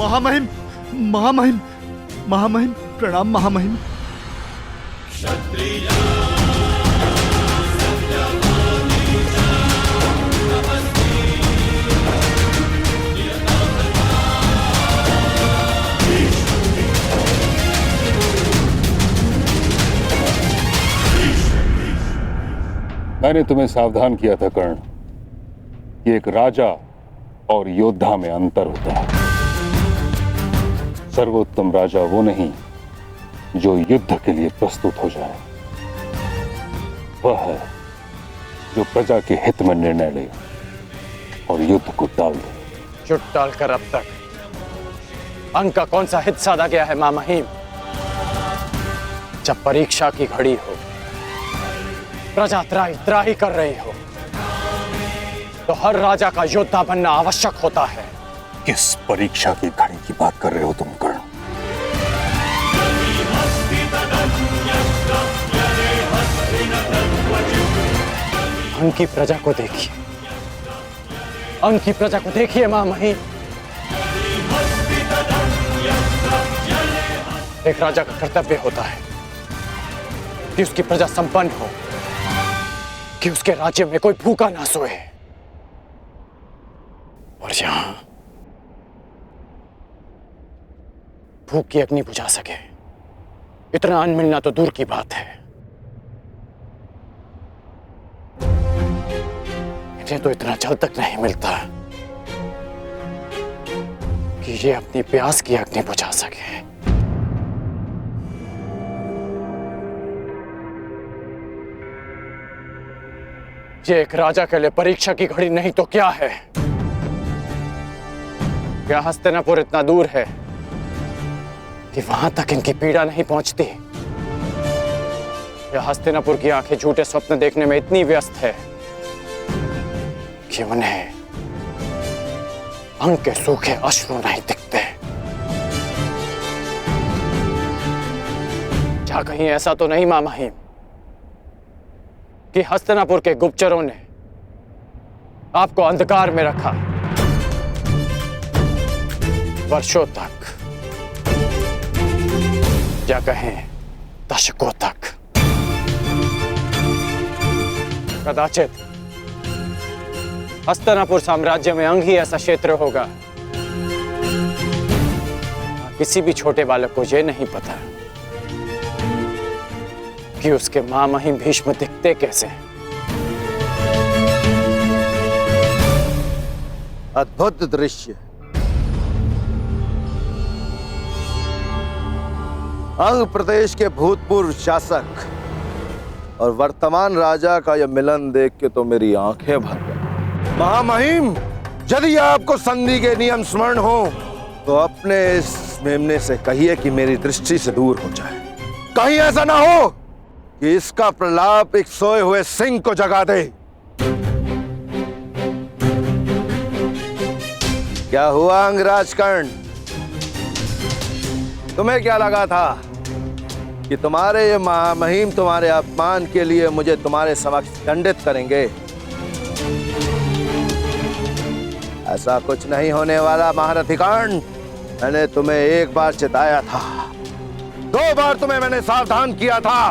महामहिम, महामहिम, महामहिम, प्रणाम महामहिम। मैंने तुम्हें सावधान किया था कर्ण कि एक राजा और योद्धा में अंतर होता है। सर्वोत्तम राजा वो नहीं जो युद्ध के लिए प्रस्तुत हो जाए, वह है जो प्रजा के हित में निर्णय ले और युद्ध को टाल दे। युद्ध टालकर अब तक अंग का कौन सा हित साधा गया है महामहिम? जब परीक्षा की घड़ी हो, प्रजा त्राही त्राही कर रही हो, तो हर राजा का योद्धा बनना आवश्यक होता है। किस परीक्षा की घड़ी की बात कर रहे हो तुम कर्ण? अंग की प्रजा को देखिए, अंग की प्रजा को देखिए महामहिम। एक राजा का कर्तव्य होता है कि उसकी प्रजा संपन्न हो, कि उसके राज्य में कोई भूखा ना सोए। और यहां भूख की अग्नि बुझा सके इतना अन्न मिलना तो दूर की बात है। इन्हें तो इतना जल तक नहीं मिलता कि ये अपनी प्यास की अग्नि बुझा सके। ये एक राजा के लिए परीक्षा की घड़ी नहीं तो क्या है? क्या हस्तिनापुर इतना दूर है कि वहां तक इनकी पीड़ा नहीं पहुंचती? या हस्तिनापुर की आंखें झूठे स्वप्न देखने में इतनी व्यस्त है कि उन्हें अंग के सूखे अश्रु नहीं दिखते? क्या कहीं ऐसा तो नहीं महामहिम कि हस्तिनापुर के गुप्तचरों ने आपको अंधकार में रखा वर्षों तक, या कहें दशकों तक? कदाचित हस्तिनापुर साम्राज्य में अंग ही ऐसा क्षेत्र होगा। किसी भी छोटे बालक को यह नहीं पता कि उसके महामहिम भीष्म दिखते कैसे। अद्भुत दृश्य। अंग प्रदेश के भूतपूर्व शासक और वर्तमान राजा का यह मिलन देख के तो मेरी आंखें भर गई। महामहिम, यदि आपको संधि के नियम स्मरण हो तो अपने इस मेमने से कहिए कि मेरी दृष्टि से दूर हो जाए। कहीं ऐसा ना हो कि इसका प्रलाप एक सोए हुए सिंह को जगा दे। क्या हुआ अंगराज कर्ण? तुम्हें क्या लगा था कि तुम्हारे ये महामहिम तुम्हारे अपमान के लिए मुझे तुम्हारे समक्ष दंडित करेंगे? ऐसा कुछ नहीं होने वाला महारथी कर्ण। मैंने तुम्हें एक बार चिताया था, 2 बार तुम्हें मैंने सावधान किया था,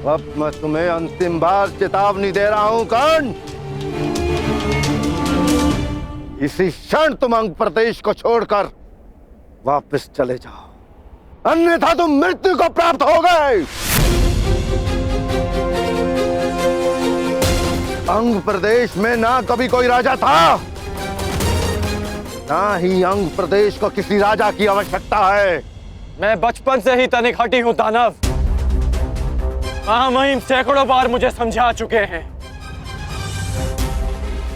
अब मैं तुम्हें अंतिम बार चेतावनी दे रहा हूं कर्ण। इसी क्षण तुम अंग प्रदेश को छोड़कर वापस चले जाओ, अन्यथा तुम मृत्यु को प्राप्त हो गए। अंग प्रदेश में ना कभी कोई राजा था, ना ही अंग प्रदेश को किसी राजा की आवश्यकता है। मैं बचपन से ही तनिक हटी हूं दानव। महामहिम सैकड़ों बार मुझे समझा चुके हैं।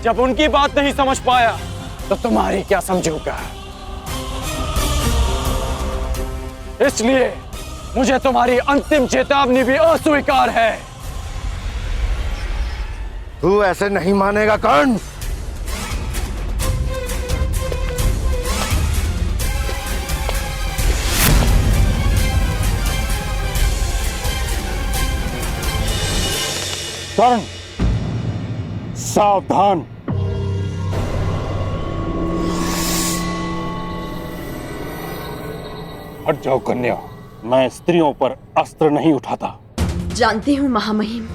जब उनकी बात नहीं समझ पाया तो तुम्हारी क्या समझूंगा? इसलिए मुझे तुम्हारी अंतिम चेतावनी भी अस्वीकार है। तू ऐसे नहीं मानेगा कर्ण। कर्ण, सावधान। हट जाओ कन्या, मैं स्त्रियों पर अस्त्र नहीं उठाता। जानती हूँ महामहिम,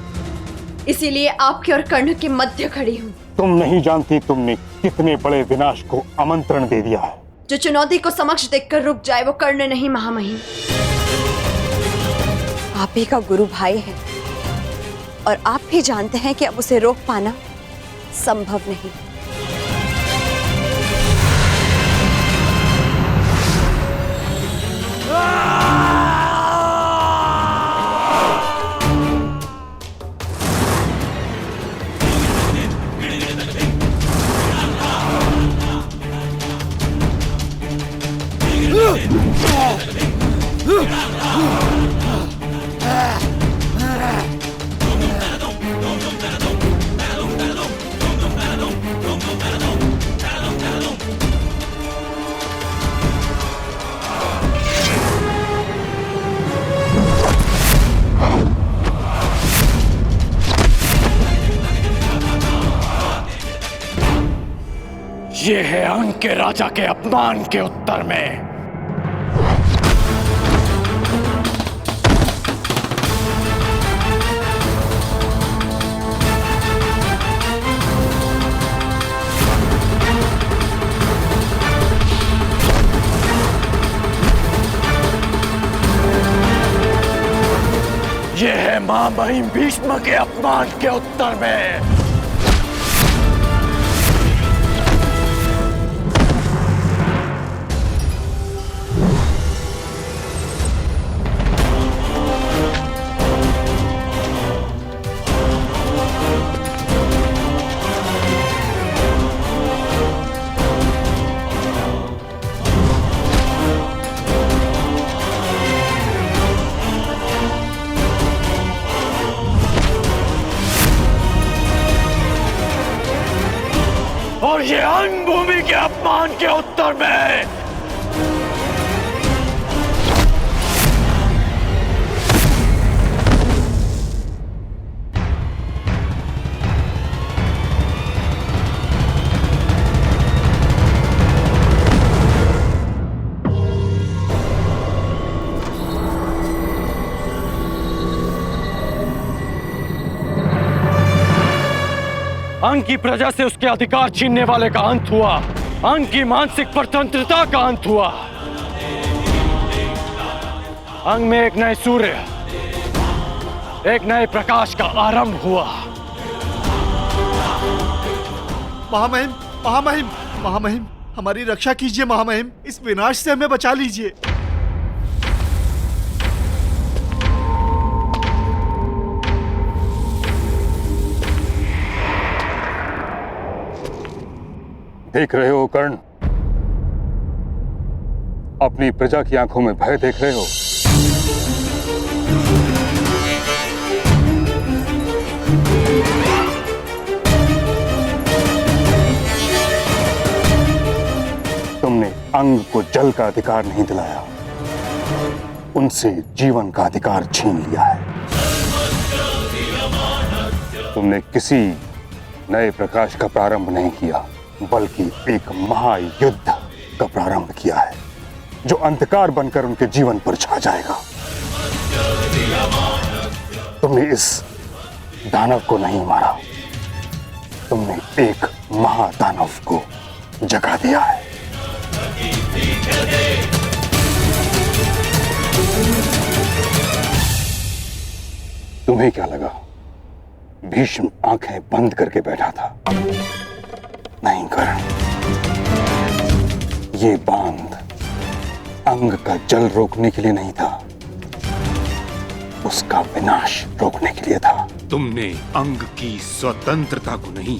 इसीलिए आपके और कर्ण के मध्य खड़ी हूँ। तुम नहीं जानती तुमने कितने बड़े विनाश को आमंत्रण दे दिया है। जो चुनौती को समक्ष देखकर रुक जाए वो कर्ण नहीं महामहिम। आप ही का गुरु भाई है और आप भी जानते हैं कि अब उसे रोक पाना संभव नहीं। ये है अंग के राजा के अपमान के उत्तर में। ये है महामहिम भीष्म के अपमान के उत्तर में। और ये अंग भूमि के अपमान के उत्तर में। अंग की प्रजा से उसके अधिकार छीनने वाले का अंत हुआ। अंग की मानसिक स्वतंत्रता का अंत हुआ। अंग में एक नए सूर्य, एक नए प्रकाश का आरंभ हुआ। महामहिम, महामहिम, महामहिम, हमारी रक्षा कीजिए महामहिम, इस विनाश से हमें बचा लीजिए। देख रहे हो कर्ण, अपनी प्रजा की आंखों में भय देख रहे हो। तुमने अंग को जल का अधिकार नहीं दिलाया, उनसे जीवन का अधिकार छीन लिया है। तुमने किसी नए प्रकाश का प्रारंभ नहीं किया, बल्कि एक महायुद्ध का प्रारंभ किया है, जो अंधकार बनकर उनके जीवन पर छा जाएगा। तुमने इस दानव को नहीं मारा, तुमने एक महादानव को जगा दिया है। तुम्हें क्या लगा भीष्म आंखें बंद करके बैठा था? नहीं कर्ण, ये बांध अंग का जल रोकने के लिए नहीं था, उसका विनाश रोकने के लिए था। तुमने अंग की स्वतंत्रता को नहीं,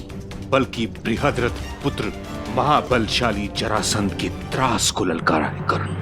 बल्कि बृहद्रथ पुत्र महाबलशाली जरासंध के त्रास को ललकारा है कर्ण।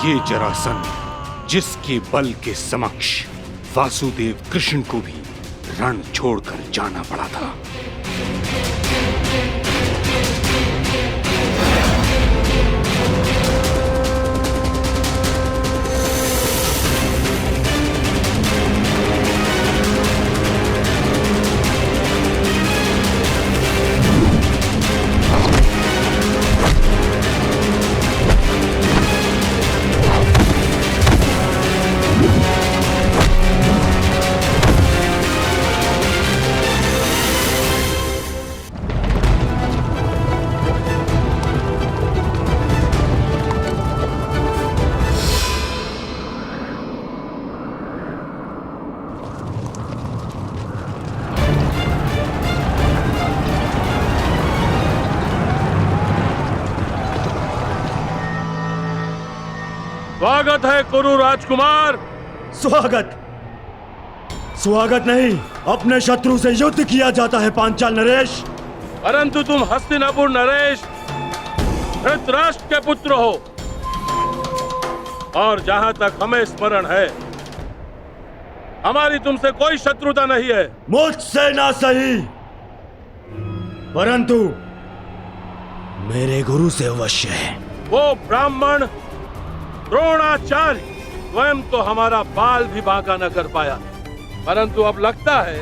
ये जरासंध जिसके बल के समक्ष वासुदेव कृष्ण को भी रण छोड़कर जाना पड़ा था। स्वागत है कुरु राजकुमार। स्वागत स्वागत नहीं, अपने शत्रु से युद्ध किया जाता है पांचाल नरेश। परंतु तुम हस्तिनापुर नरेश धृतराष्ट्र के पुत्र हो, और जहां तक हमें स्मरण है हमारी तुमसे कोई शत्रुता नहीं है। मुझसे ना सही, परंतु मेरे गुरु से अवश्य है। वो ब्राह्मण द्रोणाचार्य स्वयं तो हमारा बाल भी बांका न कर पाया, परंतु अब लगता है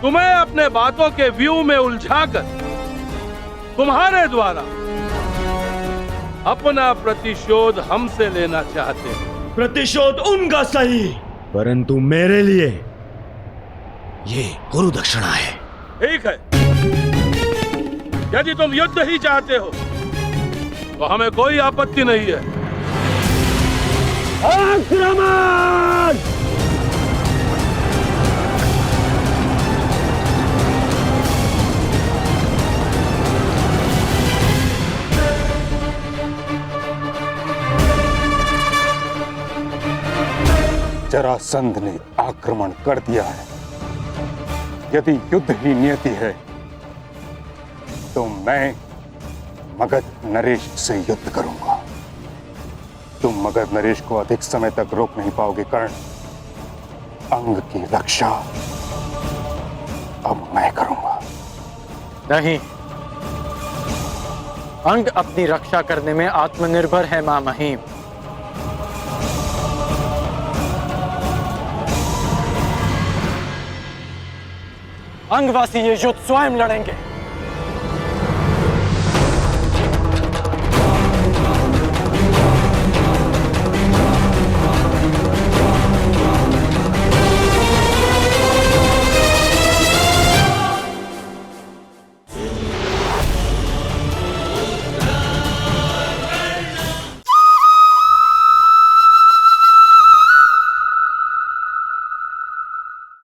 तुम्हें अपने बातों के व्यू में उलझाकर तुम्हारे द्वारा अपना प्रतिशोध हमसे लेना चाहते हैं। प्रतिशोध उनका सही, परंतु मेरे लिए ये गुरु दक्षिणा है। ठीक है, यदि तुम युद्ध ही चाहते हो तो हमें कोई आपत्ति नहीं है। आक्रमण! जरासंध ने आक्रमण कर दिया है। यदि युद्ध ही नियति है तो मैं मगध नरेश से युद्ध करूंगा। तुम मगध नरेश को अधिक समय तक रोक नहीं पाओगे कर्ण। अंग की रक्षा अब मैं करूंगा। नहीं, अंग अपनी रक्षा करने में आत्मनिर्भर है महामहिम। अंगवासी ये युद्ध स्वयं लड़ेंगे।